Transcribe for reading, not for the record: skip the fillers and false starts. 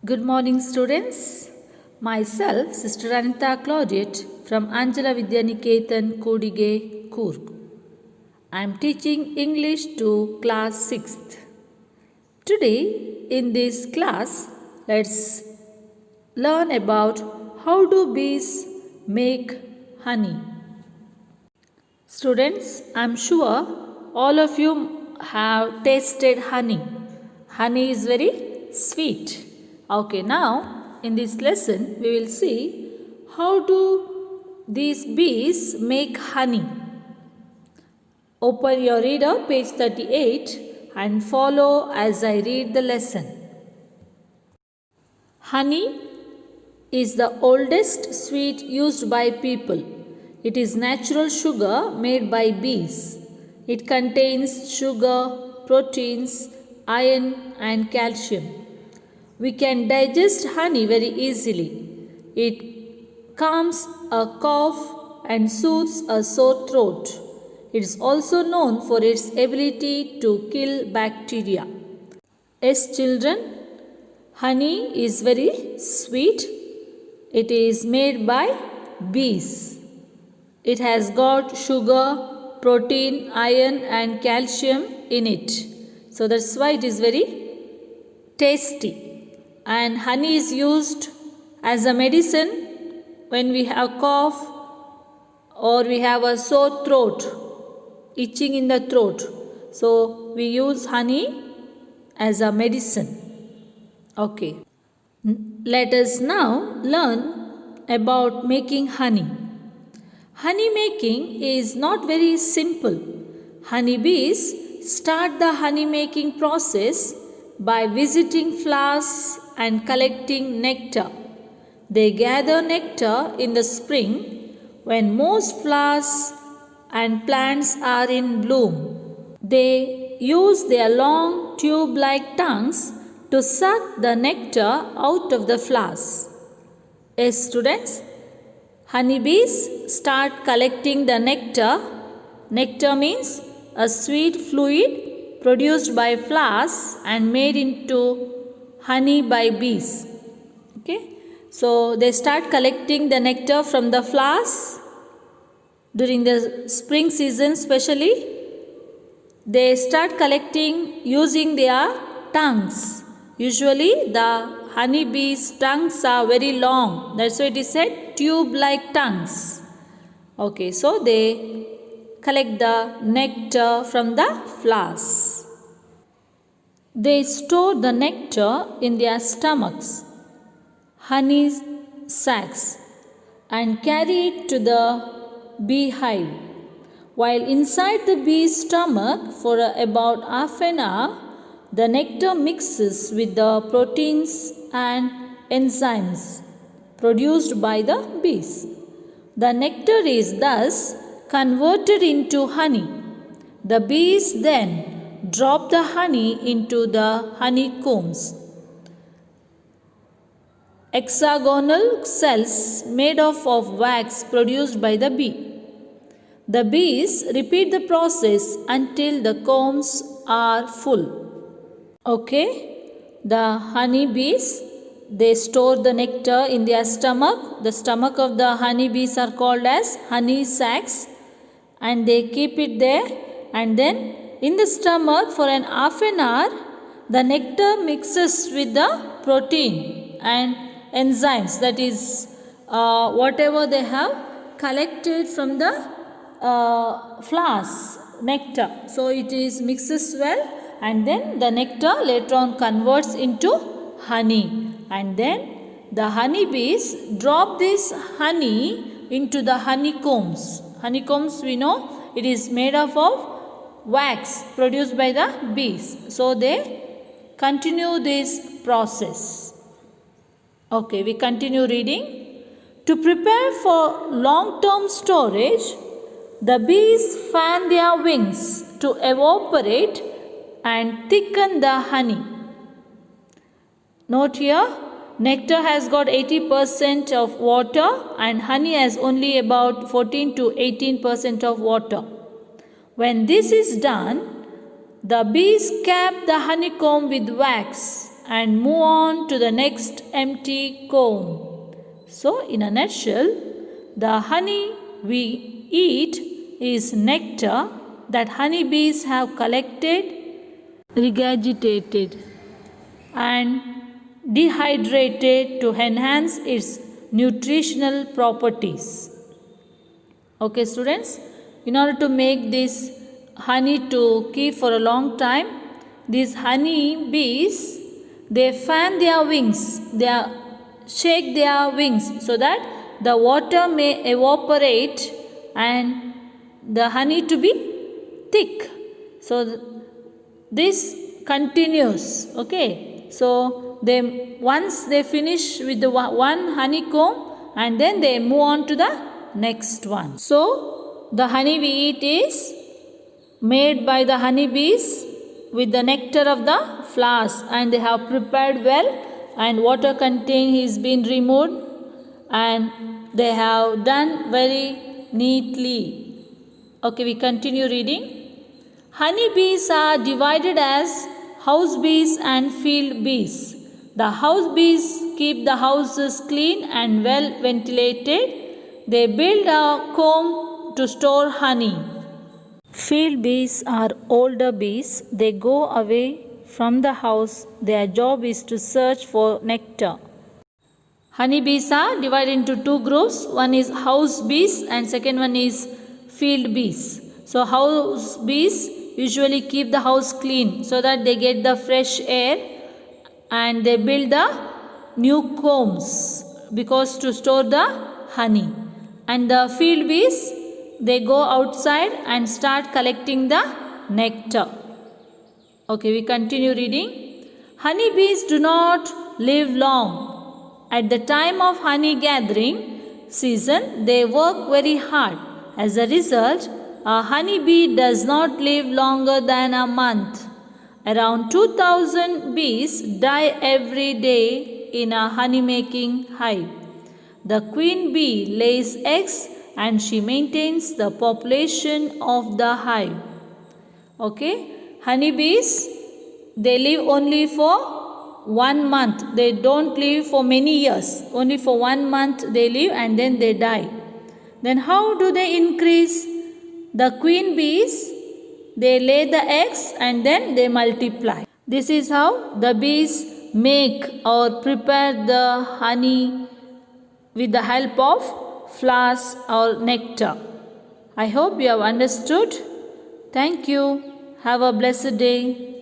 Good morning, students. Myself, Sister Anita Claudette from Angela Vidyaniketan, Kodige, Coorg. I am teaching English to class 6th. Today, in this class, let's learn about how do bees make honey. Students, I am sure all of you have tasted honey. Honey is very sweet. Okay, now in this lesson we will see how do these bees make honey. Open your reader page 38 and follow as I read the lesson. Honey is the oldest sweet used by people. It is natural sugar made by bees. It contains sugar, proteins, iron and calcium. We can digest honey very easily. It calms a cough and soothes a sore throat. It is also known for its ability to kill bacteria. Yes, children, honey is very sweet. It is made by bees. It has got sugar, protein, iron and calcium in it. So that's why it is very tasty. And honey is used as a medicine when we have cough or we have a sore throat, itching in the throat. So we use honey as a medicine. Okay. Let us now learn about making honey. Honey making is not very simple. Honeybees start the honey making process by visiting flowers and collecting nectar. They gather nectar in the spring when most flowers and plants are in bloom. They use their long tube-like tongues to suck the nectar out of the flowers. Yes, students, honeybees start collecting the nectar. Nectar means a sweet fluid produced by flowers and made into honey by bees. Okay, so they start collecting the nectar from the flowers during the spring season, especially. They start collecting using their tongues. Usually the honeybees' tongues are very long. That's why it is said tube-like tongues. Okay, so they collect the nectar from the flowers. They store the nectar in their stomachs, honey sacs, and carry it to the beehive. While inside the bee's stomach for about half an hour, the nectar mixes with the proteins and enzymes produced by the bees. The nectar is thus converted into honey. The bees then drop the honey into the honeycombs, hexagonal cells made of wax produced by the bee. The bees repeat the process until the combs are full. Okay, the honeybees, they store the nectar in their stomach. The stomach of the honeybees are called as honey sacs, and they keep it there, and then in the stomach for an half an hour, the nectar mixes with the protein and enzymes, that is whatever they have collected from the flowers, nectar. So it is mixes well, and then the nectar later on converts into honey, and then the honeybees drop this honey into the honeycombs. Honeycombs, we know it is made up of wax produced by the bees. So they continue this process. Okay, we continue reading. To prepare for long-term storage, the bees fan their wings to evaporate and thicken the honey. Note here, nectar has got 80% of water and honey has only about 14 to 18% of water. When this is done, the bees cap the honeycomb with wax and move on to the next empty comb. So, in a nutshell, the honey we eat is nectar that honeybees have collected, regurgitated, and dehydrated to enhance its nutritional properties. Okay, students, in order to make this honey to keep for a long time, these honey bees, they fan their wings, they shake their wings so that the water may evaporate and the honey to be thick. So this continues. Okay, so once they finish with the one honeycomb, and then they move on to the next one. So the honey we eat is made by the honeybees with the nectar of the flowers, and they have prepared well, and water content is been removed, and they have done very neatly. Okay, we continue reading. Honeybees are divided as house bees and field bees. The house bees keep the houses clean and well ventilated. They build a comb to store honey. Field bees are older bees. They go away from the house. Their job is to search for nectar. Honeybees are divided into two groups. One is house bees and second one is field bees. So house bees usually keep the house clean so that they get the fresh air, and they build the new combs because to store the honey. And the field bees, they go outside and start collecting the nectar. Okay, we continue reading. Honeybees do not live long. At the time of honey gathering season, they work very hard. As a result, a honeybee does not live longer than a month. Around 2,000 bees die every day in a honey-making hive. The queen bee lays eggs and she maintains the population of the hive. Okay, honeybees, they live only for 1 month. They don't live for many years. Only for 1 month they live and then they die. Then how do they increase? The queen bees, they lay the eggs and then they multiply. This is how the bees make or prepare the honey with the help of flowers or nectar. I hope you have understood. Thank you. Have a blessed day.